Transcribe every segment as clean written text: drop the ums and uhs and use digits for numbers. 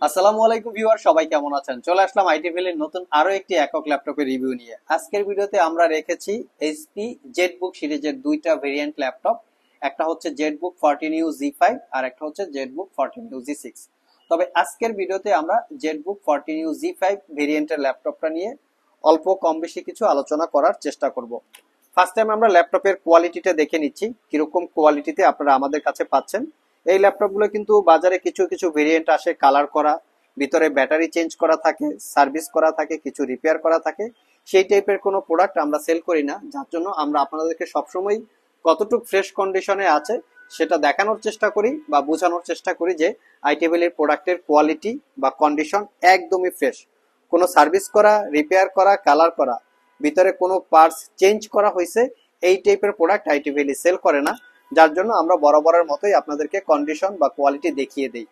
আসসালামু আলাইকুম ভিউয়ার, সবাই কেমন আছেন? চলে আসলাম আইটি ভ্যালির নতুন আরো একটি একক ল্যাপটপের রিভিউ নিয়ে। আজকের ভিডিওতে আমরা রেখেছি এইচপি জেটবুক সিরিজের দুইটা ভেরিয়েন্ট ল্যাপটপ। একটা হচ্ছে জেটবুক 14U Z5 আর একটা হচ্ছে জেটবুক 14U Z6। তবে আজকের ভিডিওতে আমরা জেটবুক 14U Z5 ভেরিয়েন্টের ল্যাপটপটা নিয়ে অল্প কম বেশি কিছু আলোচনা করার চেষ্টা করব। ফার্স্ট টাইম আমরা ল্যাপটপের কোয়ালিটিটা দেখে নিচ্ছি, কিরকম কোয়ালিটিতে আপনারা আমাদের কাছে পাচ্ছেন। এই ল্যাপটপগুলো কিন্তু বাজারে কিছু কিছু ভেরিয়েন্ট আসে কালার করা, ভিতরে ব্যাটারি চেঞ্জ করা থাকে, সার্ভিস করা থাকে, কিছু রিপেয়ার করা থাকে। সেই টাইপের কোনো প্রোডাক্ট আমরা সেল করি না, যার জন্য আমরা আপনাদেরকে সবসময় কতটুকু ফ্রেশ কন্ডিশনে আছে সেটা দেখানোর চেষ্টা করি বা বোঝানোর চেষ্টা করি যে আইটেবেলের প্রোডাক্টের কোয়ালিটি বা কন্ডিশন একদমই ফ্রেশ। কোনো সার্ভিস করা, রিপেয়ার করা, কালার করা, ভিতরে কোনো পার্টস চেঞ্জ করা হয়েছে, এই টাইপের প্রোডাক্ট আইটিভেলি সেল করে না। যার জন্য আমরা বরাবরের মতোই আপনাদেরকে কন্ডিশন বা কোয়ালিটি দেখিয়ে দিই।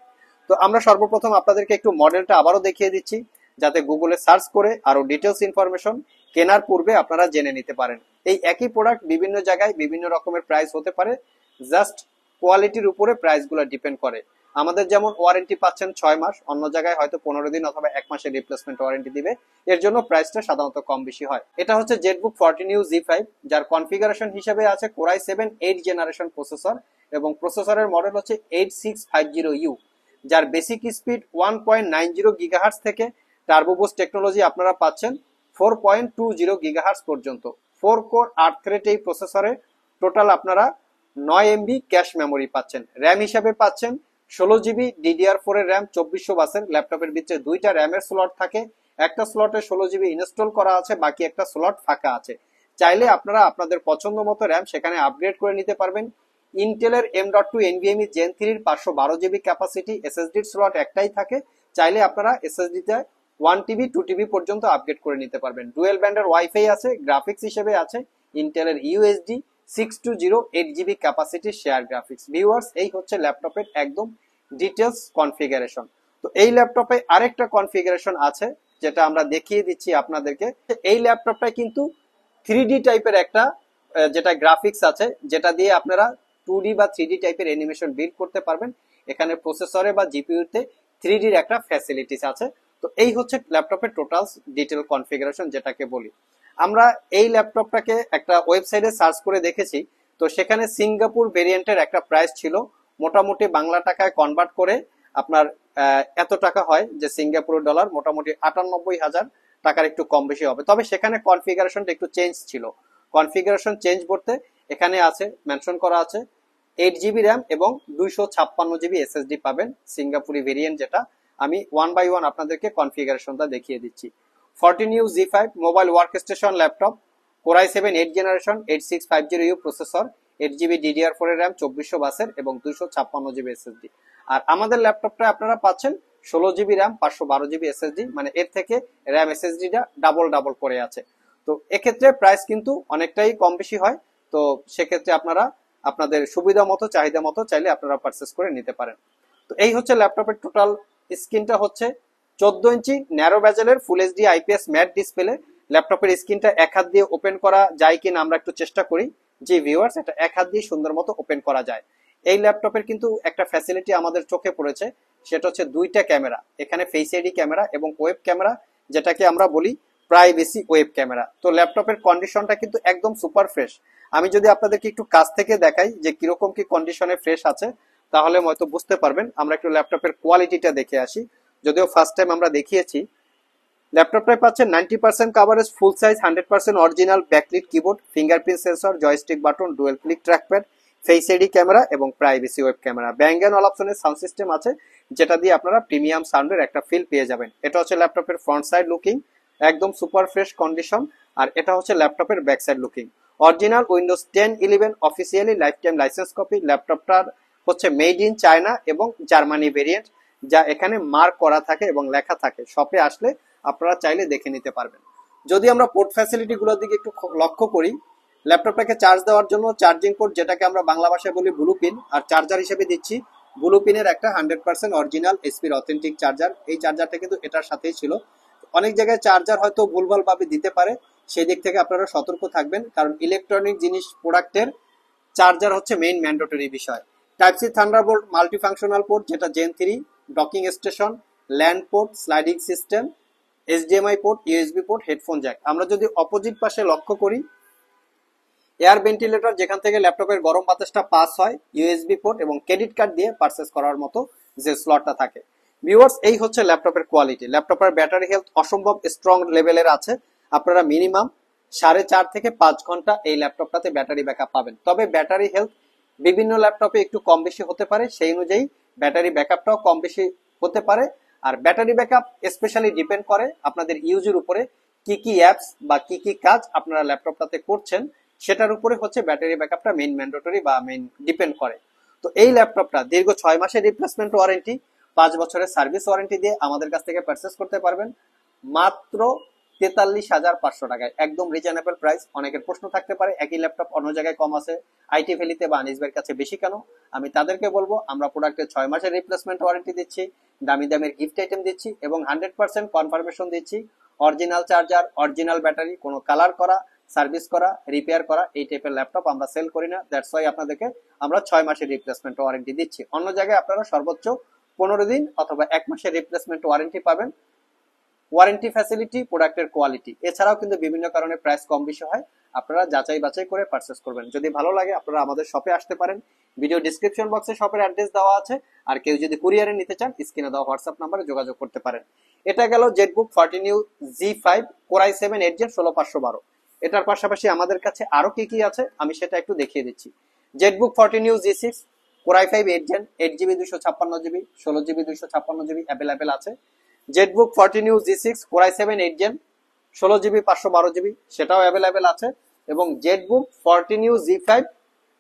তো আমরা সর্বপ্রথম আপনাদেরকে একটু মডেলটা আবারও দেখিয়ে দিচ্ছি, যাতে গুগলে সার্চ করে আরো ডিটেলস ইনফরমেশন কেনার পূর্বে আপনারা জেনে নিতে পারেন। এই একই প্রোডাক্ট বিভিন্ন জায়গায় বিভিন্ন রকমের প্রাইস হতে পারে, জাস্ট কোয়ালিটির উপরে প্রাইসগুলো ডিপেন্ড করে। আমাদের যেমন ওয়ারেন্টি পাচ্ছেন 6 মাস, অন্য জায়গায় হয়তো 15 দিন অথবা 1 মাসের রিপ্লেসমেন্ট ওয়ারেন্টি দিবে, এর জন্য প্রাইসটা সাধারণত কম বেশি হয়। এটা হচ্ছে জেটবুক 14U Z5, যার কনফিগারেশন হিসেবে আছে কোরাই 7 8 জেনারেশন প্রসেসর এবং প্রসেসরের মডেল হচ্ছে 8650U, যার বেসিক স্পিড 1.90 গিগাহার্টজ থেকে টার্বো বুস্ট টেকনোলজি আপনারা পাচ্ছেন 4.20 গিগাহার্টজ পর্যন্ত। 4 কোর 8 থ্রেড এই প্রসেসরে টোটাল আপনারা 9 এমবি ক্যাশ মেমোরি পাচ্ছেন। র্যাম হিসাবে পাচ্ছেন 16 জিবি DDR4 এর র্যাম 2400 বাসের। ল্যাপটপের ভিতরে দুইটা র্যামের স্লট থাকে, একটা স্লটে 16 জিবি ইনস্টল করা আছে, বাকি একটা স্লট ফাঁকা আছে। চাইলে আপনারা আপনাদের পছন্দ মতো র্যাম সেখানে আপগ্রেড করে নিতে পারবেন। ইন্টেলের M.2 NVMe Gen 3 512 GB capacity, এসএসডির স্লট একটাই থাকে। চাইলে আপনারা এসএসডিতে 1 টিবি 2 টিবি পর্যন্ত আপগ্রেড করে নিতে পারবেন। ডুয়েল ব্যান্ডের ওয়াইফাই আছে, গ্রাফিক্স হিসেবে আছে ইন্টেলের USD 620 8 GB capacity share graphics. Viewers, এই হচ্ছে ল্যাপটপের একদম ডিটেলস কনফিগারেশন। তো এই ল্যাপটপে আরেকটা কনফিগারেশন আছে যেটা আমরা দেখিয়ে দিচ্ছি আপনাদেরকে। এই ল্যাপটপটা কিন্তু 3D টাইপের একটা যেটা গ্রাফিক্স আছে, যেটা দিয়ে আপনারা 2D বা 3D টাইপের অ্যানিমেশন বিল্ড করতে পারবেন। এখানে প্রসেসরে বা জিপিইউতে 3D এর একটা ফ্যাসিলিটিস আছে। তো এই হচ্ছে ল্যাপটপের টোটাল ডিটেল কনফিগারেশন যেটাকে বলি। আমরা এই ল্যাপটপটাকে একটা ওয়েবসাইটে সার্চ করে দেখেছি, তো সেখানে সিঙ্গাপুর ভেরিয়েন্টের একটা প্রাইস ছিল, মোটামুটি বাংলা টাকায় কনভার্ট করে আপনার এত টাকা হয় যে সিঙ্গাপুর ডলার মোটামুটি 98,000 টাকার একটু কম বেশি হবে। তবে সেখানে কনফিগারেশনটা একটু চেঞ্জ ছিল। কনফিগারেশন চেঞ্জ করতে এখানে আছে মেনশন করা আছে 8 জিবি র্যাম এবং 256 জিবি এসএসডি পাবেন সিঙ্গাপুরি ভেরিয়েন্ট, যেটা আমি ওয়ান বাই ওয়ান আপনাদেরকে কনফিগারেশনটা দেখিয়ে দিচ্ছি। 14U Z5 mobile workstation laptop, core i 7 8 generation 8650U processor, 8 GB DDR4 এর র্যাম 2400 বাসের এবং 256 জিবি এসএসডি। আর আমাদের ল্যাপটপটা আপনারা পাচ্ছেন 16 জিবি র্যাম 512 জিবি এসএসডি, মানে এর থেকে র্যাম এসএসডিটা ডাবল করে আছে। তো এক্ষেত্রে প্রাইস কিন্তু অনেকটাই কম বেশি হয়। তো সেক্ষেত্রে আপনারা আপনাদের সুবিধা মতো চাহিদা মতো চাইলে আপনারা পারচেস করে নিতে পারেন। তো এই হচ্ছে ল্যাপটপের টোটাল স্ক্রিনটা হচ্ছে 14 ইঞ্চি ন্যারো বেজেলের full HD IPS matte display. ল্যাপটপের স্ক্রিনটা এক হাত দিয়ে ওপেন করা যায় কিনা আমরা একটু চেষ্টা করি। যে ভিউয়ার্স, এটা এক হাত দিয়ে সুন্দর মতো ওপেন করা যায়। এই ল্যাপটপের কিন্তু একটা ফ্যাসিলিটি আমাদের চোখে পড়েছে, সেটা হচ্ছে দুইটা ক্যামেরা, এখানে ফেস আইডি ক্যামেরা এবং ওয়েব ক্যামেরা, যেটাকে আমরা বলি প্রাইভেসি ওয়েব ক্যামেরা। তো ল্যাপটপের কন্ডিশনটা কিন্তু একদম সুপার ফ্রেশ। আমি যদি আপনাদেরকে একটু কাছ থেকে দেখাই যে কিরকম কি কন্ডিশনে ফ্রেশ আছে, তাহলে হয়তো বুঝতে পারবেন। আমরা একটু ল্যাপটপের কোয়ালিটিটা দেখে আসি, যদিও ফার্স্ট টাইম আমরা দেখিয়েছি। ল্যাপটপটায় পাচ্ছেন 90% coverage, full size 100% original backlit keyboard, fingerprint sensor, joystick button, dual click trackpad, face ID camera এবং privacy web camera. Bang and অপশনের সাউন্ড সিস্টেম আছে, যেটা দিয়ে আপনারা প্রিমিয়াম সাউন্ডের একটা ফিল পেয়ে যাবেন। এটা হচ্ছে ল্যাপটপের ফ্রন্ট সাইড লুকিং, একদম সুপার ফ্রেশ কন্ডিশন। আর এটা হচ্ছে ল্যাপটপের back side looking. Original Windows 10 11 officially life time license copy. ল্যাপটপটার হচ্ছে মেড ইন চায়না এবং জার্মানি ভেরিয়েন্ট, যা এখানে মার্ক করা থাকে এবং লেখা থাকে। শপে আসলে আপনারা চাইলে দেখে নিতে পারবেন। যদি আমরা পোর্ট ফ্যাসিলিটি গুলোর দিকে একটু লক্ষ্য করি, ল্যাপটপটাকে চার্জ দেওয়ার জন্য চার্জিং পোর্ট, যেটাকে আমরা বাংলা ভাষায় বলি ব্লু পিন, আর চার্জার হিসেবে দিচ্ছি ব্লু পিনের একটা 100% অরিজিনাল এসপির অথেন্টিক চার্জার। এই চার্জারটা কিন্তু এটার সাথেই ছিল। অনেক জায়গায় চার্জার হয়তো ভুলভাল ভাবে দিতে পারে, সেই দিক থেকে আপনারা সতর্ক থাকবেন, কারণ ইলেকট্রনিক জিনিস প্রোডাক্টের চার্জার হচ্ছে মেইন ম্যান্ডেটরি বিষয়। Type C Thunderbolt multifunctional port, যেটা Gen 3 docking station, LAN port, sliding system, HDMI port, USB port, headphone jack. আমরা যদি অপোজিট পাশে লক্ষ্য করি, এয়ার ভেন্টিলেটর, যেখান থেকে ল্যাপটপের গরম বাতাসটা পাস হয়, ইউএসবি পোর্ট এবং ক্রেডিট কার্ড দিয়ে পারচেস করার মতো যে স্লটটা থাকে। ভিউয়ার্স, এই হচ্ছে ল্যাপটপের কোয়ালিটি। ল্যাপটপের ব্যাটারি হেলথ অসম্ভব স্ট্রং লেভেলের আছে। আপনারা মিনিমাম 4.5 থেকে 5 ঘন্টা এই ল্যাপটপটাতে ব্যাটারি ব্যাকআপ পাবেন। তবে ব্যাটারি হেলথ বিভিন্ন ল্যাপটপে একটু কম বেশি হতে পারে, সেই অনুযায়ী ব্যাটারি ব্যাকআপটাও কম বেশি হতে পারে। আর ব্যাটারি ব্যাকআপ স্পেশালি ডিপেন্ড করে আপনাদের ইউজের উপরে, কি কি অ্যাপস বা কি কি কাজ আপনারা ল্যাপটপটাতে করছেন, সেটার উপরে হচ্ছে ব্যাটারি ব্যাকআপটা মেইন ম্যান্ডেটরি বা মেইন ডিপেন্ড করে। তো এই ল্যাপটপটা দীর্ঘ 6 মাসের রিপ্লেসমেন্ট ওয়ারেন্টি, 5 বছরের সার্ভিস ওয়ারেন্টি দিয়ে আমাদের কাছ থেকে পারচেস করতে পারবেন মাত্র 43,500 টাকায়। একদম রিজনেবল প্রাইস। অনেকের প্রশ্ন থাকতে পারে একই ল্যাপটপ অন্য জায়গায় কম আছে, আইটি ভ্যালিতে বা আনিস ভাইয়ের কাছে বেশি কেন? আমি তাদেরকে বলবো, আমরা প্রোডাক্টের 6 মাসের রিপ্লেসমেন্ট ওয়ারেন্টি দিচ্ছি, দামি দামের গিফট আইটেম দিচ্ছি এবং 100% কনফার্মেশন দিচ্ছি। অরিজিনাল চার্জার, অরিজিনাল ব্যাটারি, কোনো কালার করা, সার্ভিস করা, রিপেয়ার করা এই টাইপের ল্যাপটপ আমরা সেল করি না। দ্যাটস ওয়াই আপনাদেরকে আমরা 6 মাসের রিপ্লেসমেন্ট ওয়ারেন্টি দিচ্ছি। অন্য জায়গায় আপনারা সর্বোচ্চ 15 দিন অথবা 1 মাসের রিপ্লেসমেন্ট ওয়ারেন্টি পাবেন। ওয়ারেন্টি ফ্যাসিলিটি, প্রোডাক্টের কোয়ালিটি, এছাড়াও কিন্তু বিভিন্ন কারণে প্রাইস কম বেশি হয়। আপনারা যাচাই বাছাই করে পারচেস করবেন। যদি ভালো লাগে আপনারা আমাদের শপে আসতে পারেন। ভিডিও ডিসক্রিপশন বক্সে শপের অ্যাড্রেস দেওয়া আছে। আর কেউ যদি কুরিয়ারে নিতে চান, স্ক্রিনে দেওয়া হোয়াটসঅ্যাপ নাম্বারে যোগাযোগ করতে পারেন। এটা গেল Jetbook 14U G5 Core i7 8 Gen 16512। এটার পাশাপাশি আমাদের কাছে আরো কি কি আছে আমি সেটা একটু দেখিয়ে দিচ্ছি। Jetbook 14U G6 Core i5 8 Gen 8GB 256GB 16GB 256GB available আছে। ZBook 14U G6 Core i7 8 Gen 16GB 512GB সেটাও অ্যাভেলেবেল আছে। এবং Jetbook 14U G5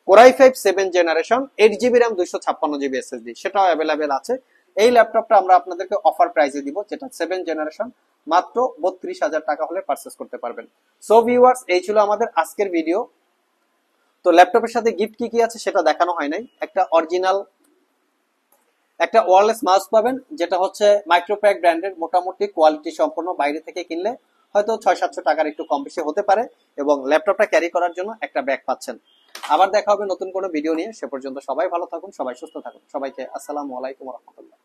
Core i5 7 generation 8GB RAM 256GB SSD সেটাও অ্যাভেলেবেল আছে। এই ল্যাপটপটা আমরা আপনাদেরকে অফার প্রাইসে দিব, যেটা 7 জেনারেশন, মাত্র 32,000 টাকা হলে পারচেস করতে পারবেন। সো ভিউয়ার্স, এই ছিল আমাদের আজকের ভিডিও। তো ল্যাপটপের সাথে গিফট কি কি আছে সেটা দেখানো হয় নাই। একটা অরিজিনাল একটা ওয়্যারলেস মাউস পাবেন, যেটা হচ্ছে মাইক্রোপ্যাক ব্র্যান্ডের, মোটামুটি কোয়ালিটি সম্পন্ন। বাইরে থেকে কিনলে হয়তো 600-700 টাকার একটু কম বেশি হতে পারে। এবং ল্যাপটপটা ক্যারি করার জন্য একটা ব্যাগ পাচ্ছেন। আবার দেখা হবে নতুন কোনো ভিডিও নিয়ে। সে পর্যন্ত সবাই ভালো থাকুন, সবাই সুস্থ থাকুন। সবাইকে আসসালামু আলাইকুম ওয়া রাহমাতুল্লাহ।